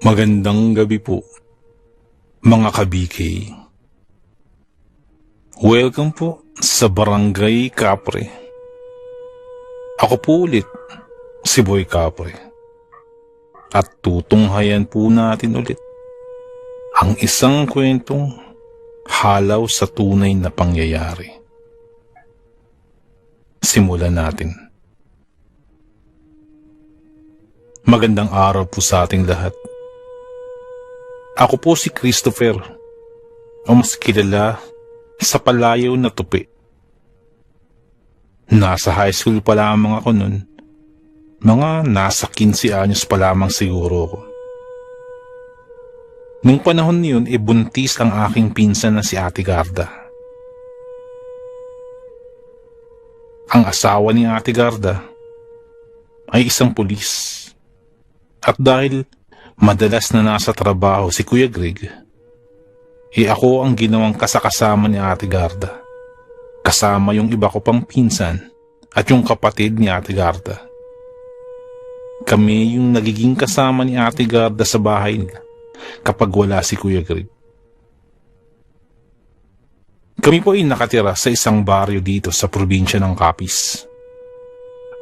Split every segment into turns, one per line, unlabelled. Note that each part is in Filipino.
Magandang gabi po, mga ka-BK. Welcome po sa Barangay Kapre. Ako po ulit, si Boy Kapre. At tutunghayan po natin ulit ang isang kwentong halaw sa tunay na pangyayari. Simulan natin. Magandang araw po sa ating lahat. Ako po si Christopher, o mas kilala sa palayaw na tupi. Nasa high school pa lamang ako nun. Mga nasa 15 anyos pa lamang siguro ako. Nung panahon niyon, buntis ang aking pinsan na si Ate Garda. Ang asawa ni Ate Garda ay isang pulis. At dahil madalas na nasa trabaho si Kuya Greg, ako ang ginawang kasakasama ni Ate Garda. Kasama yung iba ko pang pinsan at yung kapatid ni Ate Garda. Kami yung nagiging kasama ni Ate Garda sa bahay nila kapag wala si Kuya Greg. Kami po ay nakatira sa isang baryo dito sa probinsya ng Capiz.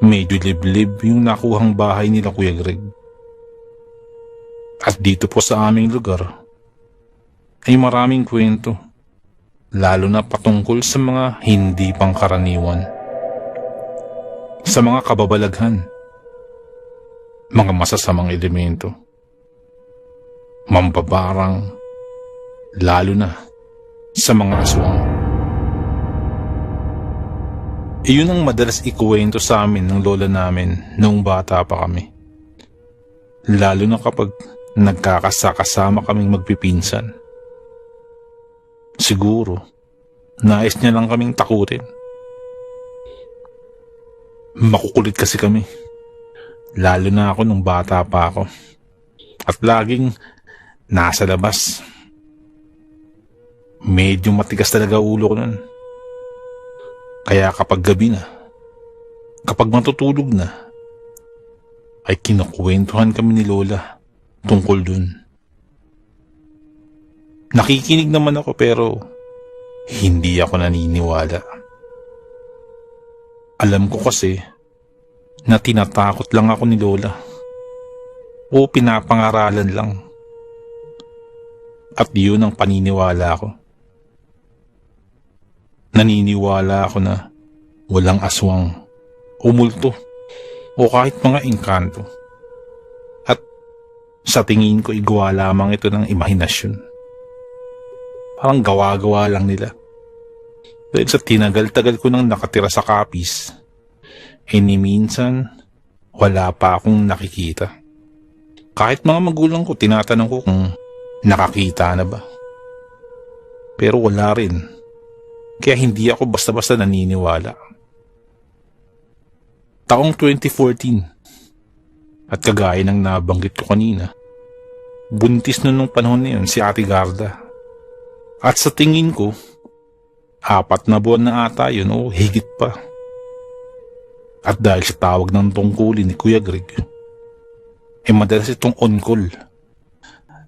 Medyo liblib yung nakuhang bahay nila Kuya Greg. At dito po sa aming lugar ay maraming kwento, lalo na patungkol sa mga hindi pangkaraniwan, sa mga kababalaghan, mga masasamang elemento, mambabarang, lalo na sa mga aswang. Iyon ang madalas ikuwento sa amin ng lola namin noong bata pa kami, lalo na kapag nagkakasama kaming magpipinsan. Siguro, nais niya lang kaming takutin. Makukulit kasi kami, lalo na ako nung bata pa ako. At laging nasa labas. Medyo matigas talaga ulo ko nun. Kaya kapag gabi na, kapag matutulog na, ay kinukwentuhan kami ni Lola tungkol dun. Nakikinig naman ako pero hindi ako naniniwala. Alam ko kasi na tinatakot lang ako ni Lola o pinapangaralan lang. At yun ang paniniwala ko. Naniniwala ako na walang aswang o multo o kahit mga engkanto. Sa tingin ko, igawa lamang ito ng imahinasyon. Parang gawa-gawa lang nila. Dahil sa tinagal-tagal ko nang nakatira sa Capiz, ni minsan, wala pa akong nakikita. Kahit mga magulang ko, tinatanong ko kung nakakita na ba. Pero wala rin. Kaya hindi ako basta-basta naniniwala. Taong 2014, at kagaya ng nabanggit ko kanina, buntis nung panahon na yun si Ate Garda. At sa tingin ko, 4 na buwan na ata yun o higit pa. At dahil sa tawag ng tungkulin ni Kuya Greg, madalas itong on-call,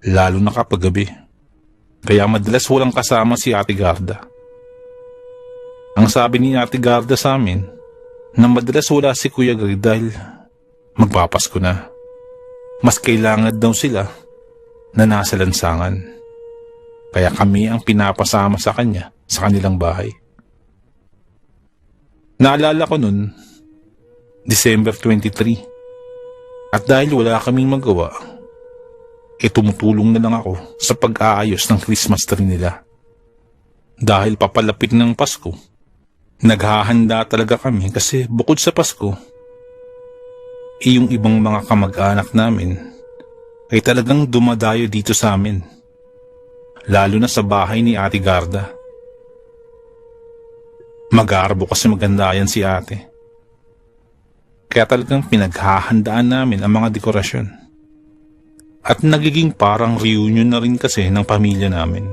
lalo na kapag gabi. Kaya madalas walang kasama si Ate Garda. Ang sabi ni Ate Garda sa amin, na madalas wala si Kuya Greg dahil magpapasko na. Mas kailangan daw sila na nasa lansangan. Kaya kami ang pinapasama sa kanya sa kanilang bahay. Naalala ko nun, December 23. At dahil wala kaming magawa, tumutulong na lang ako sa pag-aayos ng Christmas tree nila. Dahil papalapit ng Pasko, naghahanda talaga kami kasi bukod sa Pasko, yung ibang mga kamag-anak namin ay talagang dumadayo dito sa amin, lalo na sa bahay ni Ate Garda. Mag-aarbo kasi maganda yan si ate. Kaya talagang pinaghahandaan namin ang mga dekorasyon. At nagiging parang reunion na rin kasi ng pamilya namin.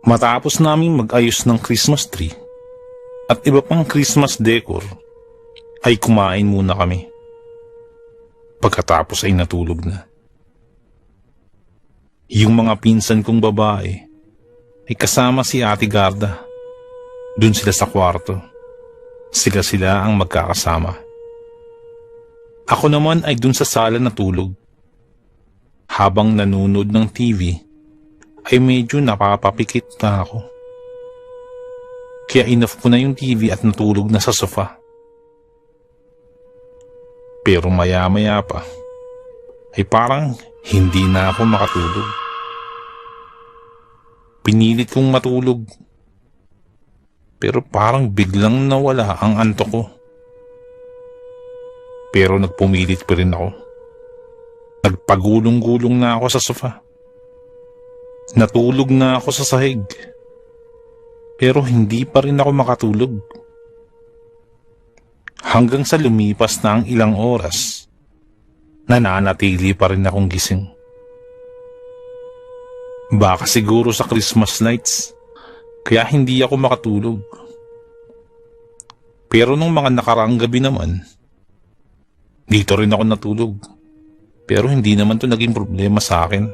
Matapos namin mag-ayos ng Christmas tree at iba pang Christmas decor, ay kumain muna kami. Pagkatapos ay natulog na. Yung mga pinsan kong babae ay kasama si Ate Garda. Dun sila sa kwarto. Sila ang magkakasama. Ako naman ay dun sa sala natulog. Habang nanonood ng TV, ay medyo napapapikit na ako. Kaya inoff ko na yung TV at natulog na sa sofa. Pero maya-maya pa, ay parang hindi na ako makatulog. Pinilit kong matulog. Pero parang biglang nawala ang antok ko. Pero nagpumilit pa rin ako. Nagpagulong-gulong na ako sa sofa. Natulog na ako sa sahig. Pero hindi pa rin ako makatulog. Hanggang sa lumipas na ang ilang oras, nananatili pa rin akong gising. Baka siguro sa Christmas lights, kaya hindi ako makatulog. Pero nung mga nakaraang gabi naman, dito rin ako natulog. Pero hindi naman to naging problema sa akin.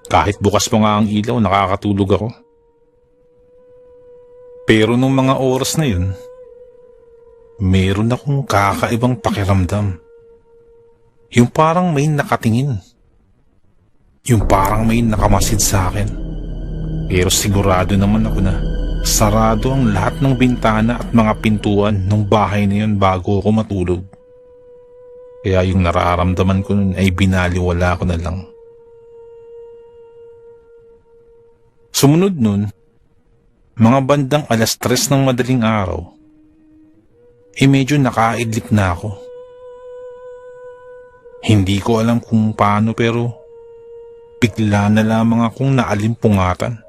Kahit bukas pa nga ang ilaw, nakakatulog ako. Pero nung mga oras na yun, meron akong kakaibang pakiramdam. Yung parang may nakatingin. Yung parang may nakamasid sa akin. Pero sigurado naman ako na sarado ang lahat ng bintana at mga pintuan ng bahay na yun bago ako matulog. Kaya yung nararamdaman ko nun ay binaliwala ko na lang. Sumunod nun, mga bandang 3:00 ng madaling araw, medyo nakaidlip na ako. Hindi ko alam kung paano pero bigla na lamang akong naalimpungatan.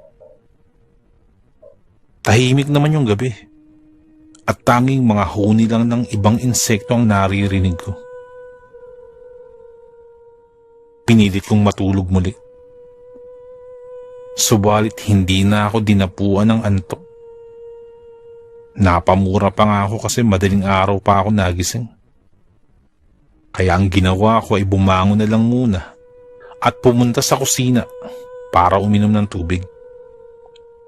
Tahimik naman yung gabi at tanging mga huni lang ng ibang insekto ang naririnig ko. Pinilit kong matulog muli. Subalit hindi na ako dinapuan ng antok. Napamura pa nga ako kasi madaling araw pa ako nagising. Kaya ang ginawa ko ay bumangon na lang muna at pumunta sa kusina para uminom ng tubig.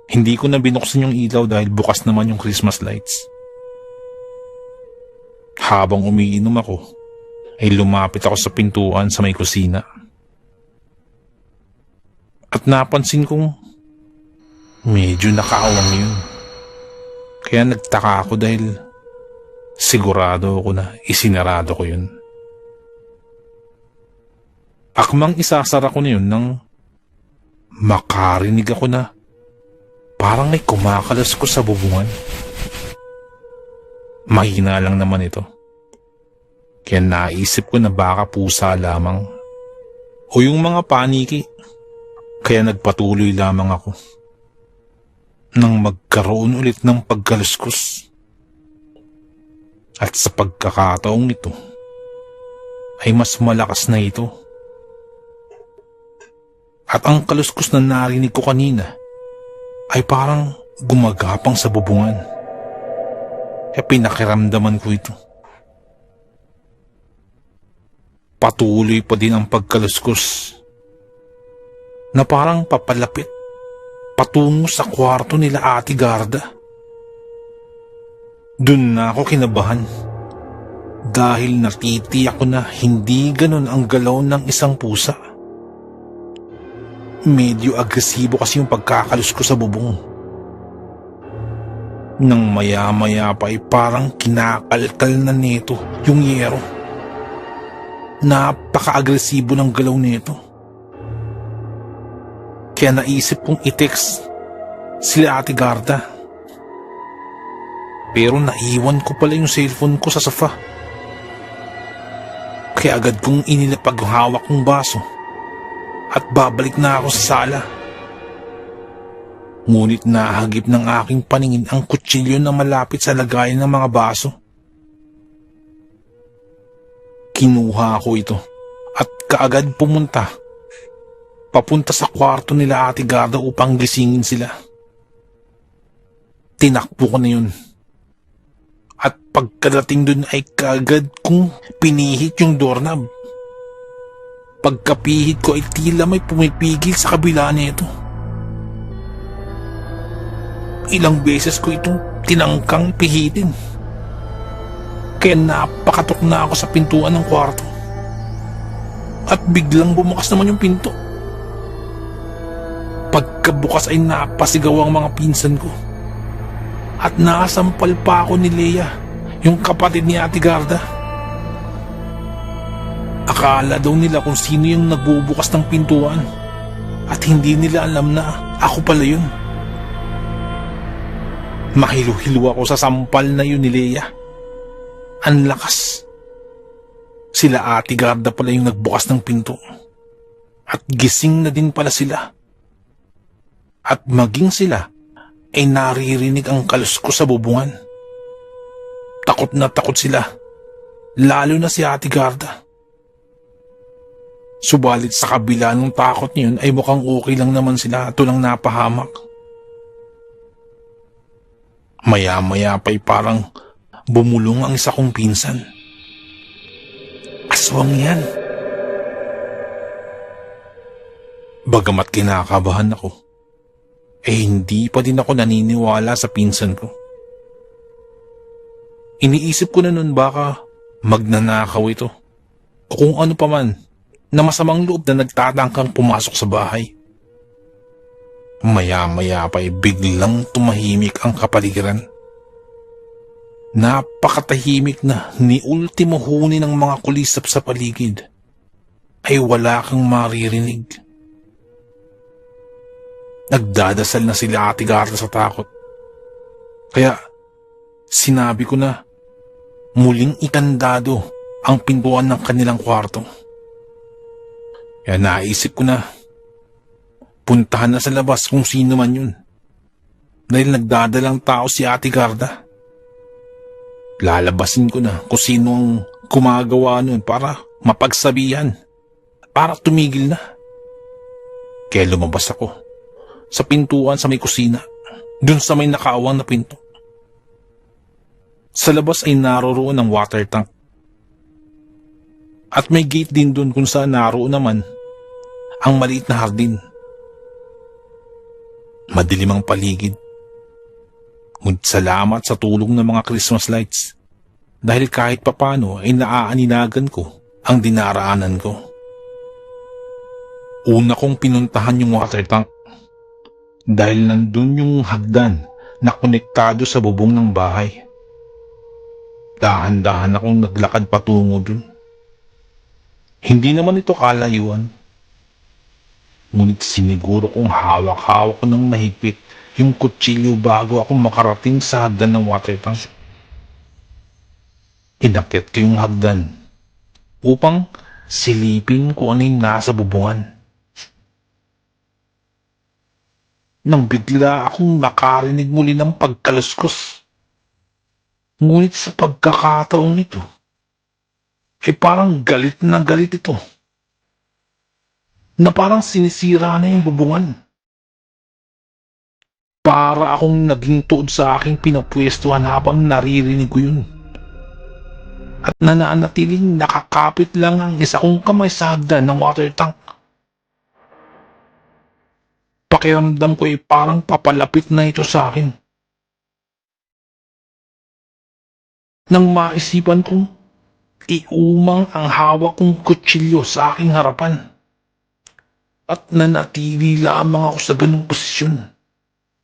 Hindi ko na binuksan yung ilaw dahil bukas naman yung Christmas lights. Habang umiinom ako, ay lumapit ako sa pintuan sa may kusina. At napansin kong medyo nakaawang yun. Kaya nagtaka ako dahil sigurado ako na isinarado ko yun. Akmang isasara ko na yun nang makarinig ako na parang may kumakalas ko sa bubungan. Mahina lang naman ito. Kaya naisip ko na baka pusa lamang o yung mga paniki. Kaya nagpatuloy lamang ako nang magkaroon ulit ng pagkaluskos. At sa pagkakataong ito ay mas malakas na ito. At ang kaluskos na narinig ko kanina ay parang gumagapang sa bubungan. Kaya pinakiramdaman ko ito. Patuloy pa din ang pagkaluskos na parang papalapit patungo sa kwarto nila Ate Garda. Dun na ako kinabahan dahil natitiyak ko na hindi ganon ang galaw ng isang pusa. Medyo agresibo kasi yung pagkakalus ko sa bubong. Nang maya-maya pa ay parang kinakalkal na nito yung yero. Napaka-agresibo ng galaw nito. Kaya naisip kong i-text sila Ate Garda. Pero naiwan ko pala yung cellphone ko sa sofa. Kaya agad kong inilapag yung hawak kong baso at babalik na ako sa sala. Ngunit nahagip ng aking paningin ang kutsilyo na malapit sa lagayan ng mga baso. Kinuha ko ito at kaagad papunta sa kwarto nila Ate Garda upang gisingin sila. Tinakbo ko na yun. At Pagkadating dun ay kagad kong pinihit yung doorknob. Pagkapihit ko ay tila may pumipigil sa kabila nito. Ilang beses ko itong tinangkang pihitin. Kaya napakatok na ako sa pintuan ng kwarto. At biglang bumukas naman yung pinto. Pagkabukas ay napasigaw ang mga pinsan ko. At nakasampal pa ako ni Leia, yung kapatid ni Ate Garda. Akala daw nila kung sino yung nagbubukas ng pintuan. At hindi nila alam na ako pala yun. Mahilo-hilo ako sa sampal na yun ni Leia. Ang lakas. Sila Ate Garda pala yung nagbukas ng pinto. At gising na din pala sila. At maging sila ay naririnig ang kaluskos sa bubungan. Takot na takot sila. Lalo na si Ate Garda. Subalit sa kabila ng takot niyon ay mukhang okay lang naman sila at walang napahamak. Maya-maya pa'y parang bumulong ang isa kong pinsan. Aswang yan. Bagamat kinakabahan ako, hindi pa din ako naniniwala sa pinsan ko. Iniisip ko na nun baka magnanakaw ito o kung ano pa man na masamang loob na nagtatangkang pumasok sa bahay. Maya-maya pa'y biglang tumahimik ang kapaligiran. Napakatahimik na ni ultimo huni ng mga kulisap sa paligid ay wala kang maririnig. Nagdadasal na sila Ate Garda sa takot. Kaya sinabi ko na muling ikandado ang pintuan ng kanilang kwarto. Kaya naisip ko na puntahan na sa labas kung sino man yun. Dahil nagdadalang tao si Ate Garda. Lalabasin ko na kung sino ang gumagawa nun para mapagsabihan. Para tumigil na. Kaya lumabas ako sa pintuan sa may kusina. Dun sa may nakaawang na pinto. Sa labas ay naroroon ang water tank. At may gate din dun kung saan naroon naman ang maliit na hardin. Madilim ang paligid. Ngunit salamat sa tulong ng mga Christmas lights dahil kahit papano ay naaaninagan ko ang dinaraanan ko. Una kong pinuntahan yung water tank dahil nandun yung hagdan na konektado sa bubong ng bahay. Dahan-dahan akong naglakad patungo dun. Hindi naman ito kalayuan. Ngunit siniguro kong hawak-hawak ko ng mahigpit yung kutsilyo bago ako makarating sa hagdan ng water tank. Inakyat ko yung hagdan upang silipin kung ano yung nasa bubungan. Nang bigla akong nakarinig muli ng pagkaluskos. Ngunit sa pagkakataong ito, ay parang galit na galit ito. Na parang sinisira na yung bubungan. Para akong naging tuod sa aking pinapwestuhan habang naririnig ko yun. At nananatiling nakakapit lang ang isa kong kamay sa hagdan ng water tank. Pakiramdam ko ay parang papalapit na ito sa akin. Nang maisipan kong iumang ang hawak kong kutsilyo sa aking harapan. At nanatili lamang ako sa ganung posisyon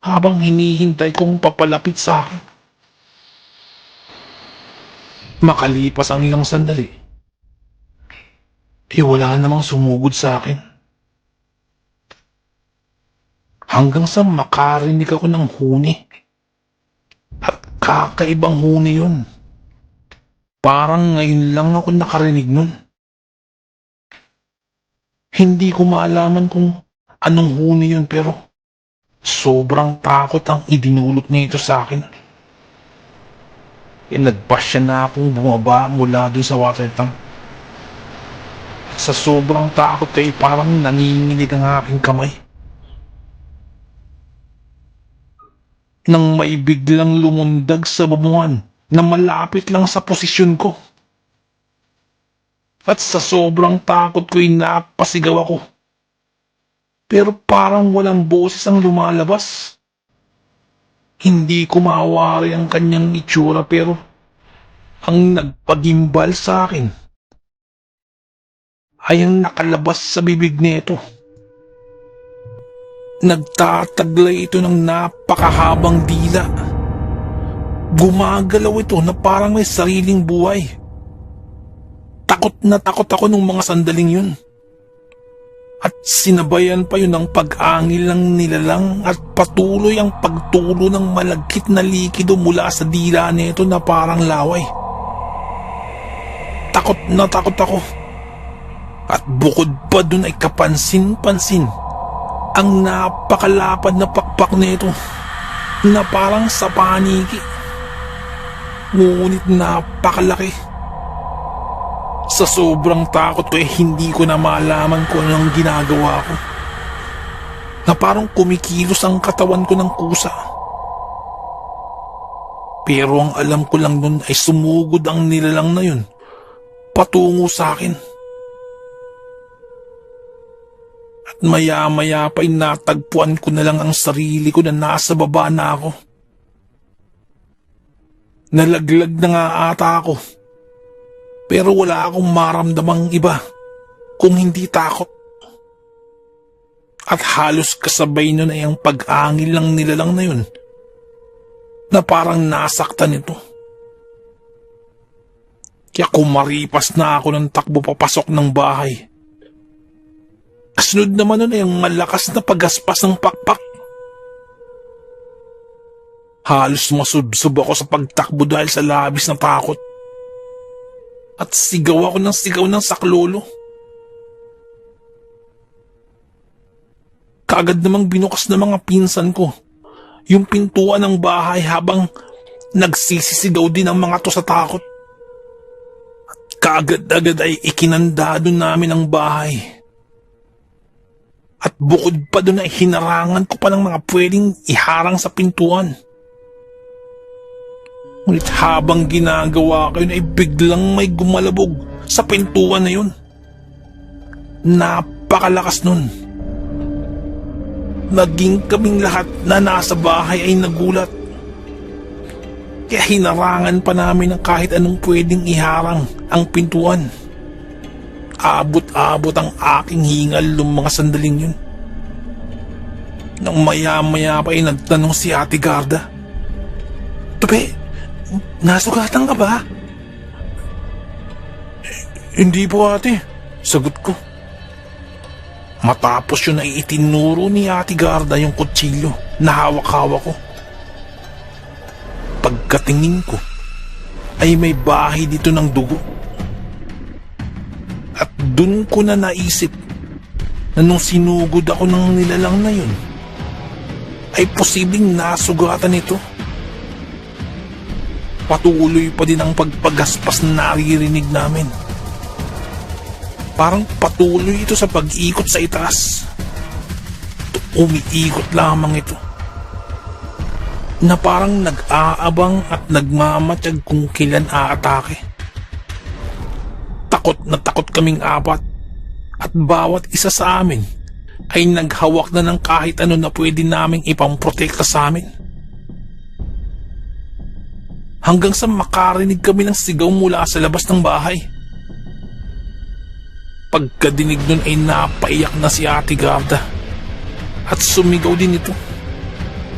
habang hinihintay kong papalapit sa akin. Makalipas ang ilang sandali, wala namang sumugod sa akin. Hanggang sa makarinig ako ng huni. At kakaibang huni yun. Parang ngayon lang ako nakarinig nun. Hindi ko maalaman kung anong huni yun pero sobrang takot ang idinulot nito sa akin. Nagpasya na akong bumaba mula dun sa water tank. Sa sobrang takot ay parang nanginginig ang aking kamay. Nang may biglang lumundag sa bubungan na malapit lang sa posisyon ko. At sa sobrang takot ko'y napasigaw ako. Pero parang walang boses ang lumalabas. Hindi ko mawari ang kanyang itsura pero ang nagpagimbal sa akin ay ang nakalabas sa bibig nito. Nagtataglay ito ng napakahabang dila. Gumagalaw ito na parang may sariling buhay. Takot na takot ako nung mga sandaling yun. At sinabayan pa yun ng pag-angil ng nilalang at patuloy ang pagtulo ng malagkit na likido mula sa dila nito na parang laway. Takot na takot ako. At bukod pa dun ay kapansin-pansin ang napakalapad na pakpak nito na parang sa paniki. Ngunit napakalaki. Sa sobrang takot ko hindi ko na malaman kung anong ginagawa ko. Na parang kumikilos ang katawan ko ng kusa. Pero ang alam ko lang nun ay sumugod ang nilalang na yun patungo sa akin. At maya-maya pa natagpuan ko na lang ang sarili ko na nasa baba na ako. Nalaglag na nga ata ako. Pero wala akong maramdamang iba kung hindi takot. At halos kasabay nun ay ang pag-angil ng nilalang na yun na parang nasaktan ito. Kaya kumaripas na ako ng takbo papasok ng bahay. Kasunod naman nun ay ang malakas na paggaspas ng pakpak. Halos masubsob ako sa pagtakbo dahil sa labis na takot. At sigaw ako ng saklolo. Kaagad namang binukas ng mga pinsan ko yung pintuan ng bahay habang nagsisisigaw din ang mga to sa takot. At kaagad-agad ay ikinandado namin ang bahay. At bukod pa doon ay hinarangan ko pa ng mga pwedeng iharang sa pintuan. Ngunit habang ginagawa ko yun ay biglang may gumalabog sa pintuan na yun. Napakalakas nun. Naging kaming lahat na nasa bahay ay nagulat. Kaya hinarangan pa namin ng kahit anong pwedeng iharang ang pintuan. Abot-abot ang aking hingal ng mga sandaling yun. Nang maya-maya pa ay nagtanong si Ate Garda, "Tupe, nasugatan ka ba?" "Hindi po ate," sagot ko. Matapos yun ay itinuro ni Ate Garda yung kutsilyo na hawak-hawak ko. Pagkatingin ko ay may bahay dito ng dugo. At dun ko na naisip na nung sinugod ako ng nilalang na yun ay posibleng nasugatan ito. Patuloy pa din ang pagpagaspas na naririnig namin. Parang patuloy ito sa pag-ikot sa itaas. Umiikot lamang ito. Na parang nag-aabang at nagmamatsyag kung kailan aatake. Takot na takot kaming apat at bawat isa sa amin ay naghawak na ng kahit ano na pwede naming ipamprotekta sa amin. Hanggang sa makarinig kami ng sigaw mula sa labas ng bahay. Pagkadinig nun ay napaiyak na si Ate Garda at sumigaw din ito.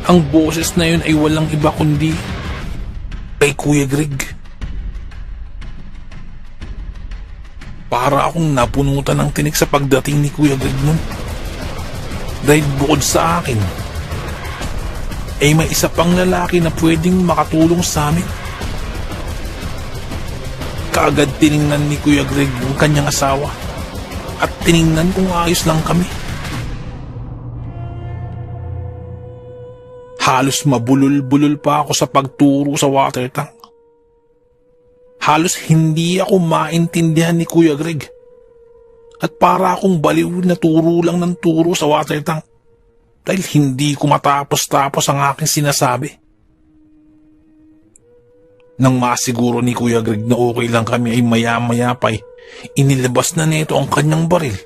Ang boses na yun ay walang iba kundi kay Kuya Greg. Para akong napunutan ng tinik sa pagdating ni Kuya Greg nun. Dahil bukod sa akin, ay may isa pang lalaki na pwedeng makatulong sa amin. Kaagad tiningnan ni Kuya Greg yung kanyang asawa at tiningnan kung ayos lang kami. Halos mabulol-bulol pa ako sa pagturo sa water tank. Halos hindi ako maintindihan ni Kuya Greg. At para akong baliw na turo lang ng turo sa water tank. Dahil hindi ko matapos-tapos ang aking sinasabi. Nang masiguro ni Kuya Greg na okay lang kami ay maya-maya pa inilabas na nito ang kanyang baril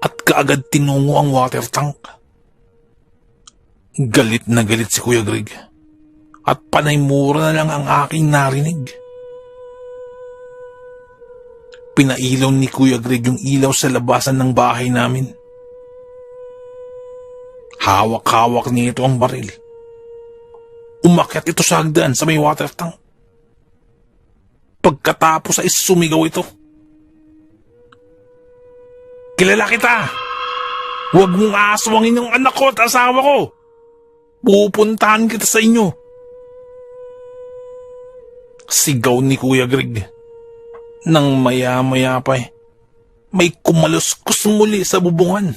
at kaagad tinungo ang water tank. Galit na galit si Kuya Greg at panay mura na lang ang aking narinig. Pinailaw ni Kuya Greg yung ilaw sa labasan ng bahay namin. Hawak-hawak nito ang baril. Umakyat ito sa hagdan sa may water tank. Pagkatapos ay sumigaw ito. Kilala kita! Huwag mong aswangin yung anak ko at asawa ko! Pupuntahan kita sa inyo! Sigaw ni Kuya Greg. Nang maya-maya pa may kumaluskos muli sa bubungan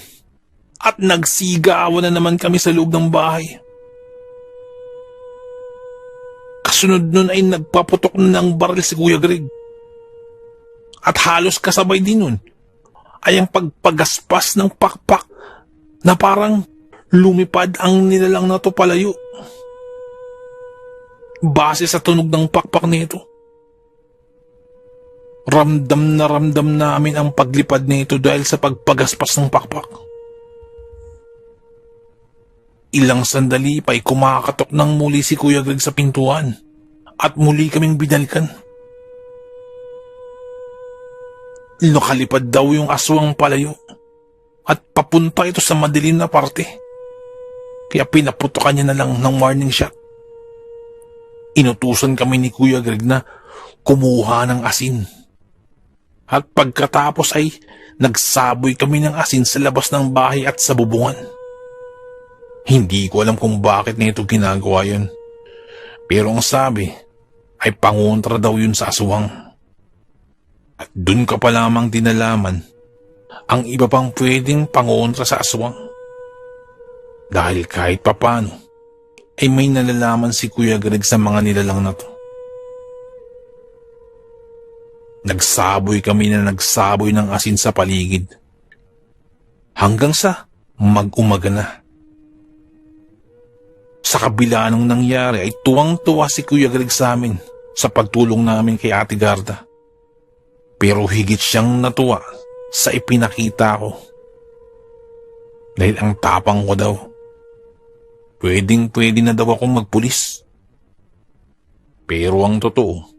at nagsigawan na naman kami sa loob ng bahay. Kasunod nun ay nagpaputok na ng baril si Kuya Greg. At halos kasabay din nun ay ang pagpagaspas ng pakpak na parang lumipad ang nilalang na to palayo. Base sa tunog ng pakpak nito, ramdam na ramdam namin ang paglipad nito dahil sa pagpagaspas ng pakpak. Ilang sandali pa'y kumakatok ng muli si Kuya Greg sa pintuan at muli kaming binalikan. Nakalipad daw yung aswang palayo at papunta ito sa madilim na parte. Kaya pinaputokan niya na lang ng warning shot. Inutusan kami ni Kuya Greg na kumuha ng asin. At pagkatapos ay nagsaboy kami ng asin sa labas ng bahay at sa bubungan. Hindi ko alam kung bakit nito ginagawa yun. Pero ang sabi ay pangontra daw yun sa aswang. At dun ka pa lamang dinalaman ang iba pang pwedeng pangontra sa aswang. Dahil kahit papano ay may nalalaman si Kuya Greg sa mga nilalang na to. Nagsaboy kami na nagsaboy ng asin sa paligid. Hanggang sa mag-umaga na. Sa kabila nung nangyari ay tuwang-tuwa si Kuya Greg sa amin sa pagtulong namin kay Ate Garda. Pero higit siyang natuwa sa ipinakita ko. Dahil ang tapang ko daw. Pwedeng-pwede na daw akong magpulis. Pero ang totoo,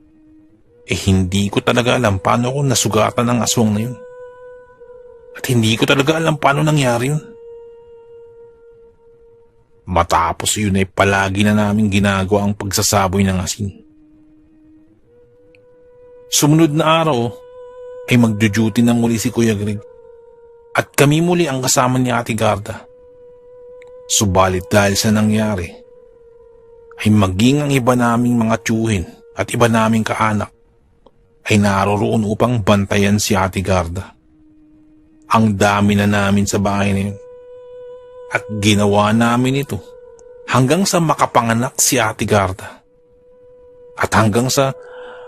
hindi ko talaga alam paano ako nasugatan ng aswang na yun. At hindi ko talaga alam paano nangyari yun. Matapos yun ay palagi na namin ginagawa ang pagsasaboy ng asin. Sumunod na araw ay magduduty na muli si Kuya Greg at kami muli ang kasama ni Ate Garda. Subalit dahil sa nangyari ay maging ang iba naming mga tiyuhin at iba naming kaanak ay naroroon upang bantayan si Ate Garda. Ang dami na namin sa bahay na yun. At ginawa namin ito hanggang sa makapanganak si Ate Garda. At hanggang sa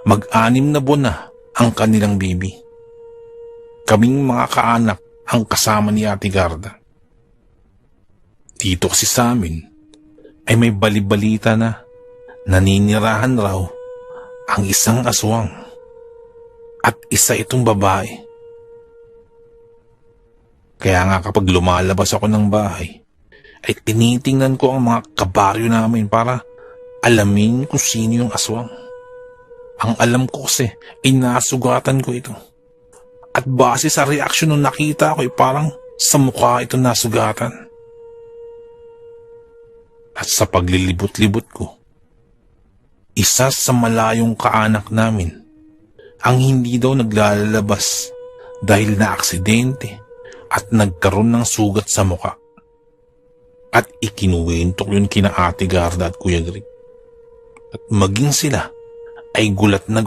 mag-anim na buwan na ang kanilang baby. Kaming mga kaanak ang kasama ni Ate Garda. Dito kasi sa amin ay may balibalita na naninirahan raw ang isang aswang at isa itong babae. Kaya nga kapag lumalabas ako ng bahay, ay tinitingnan ko ang mga kabaryo namin para alamin kung sino yung aswang. Ang alam ko kasi ay nasugatan ko ito. At base sa reaksyon nung nakita ko ay parang sa mukha ito nasugatan. At sa paglilibot-libot ko, isa sa malayong kaanak namin ang hindi daw naglalabas dahil na aksidente at nagkaroon ng sugat sa muka. At ikinuwento ko yun kina Ate Garda at Kuya Greg. At maging sila ay gulat na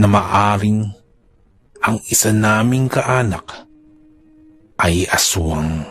maaring ang isa naming kaanak ay aswang.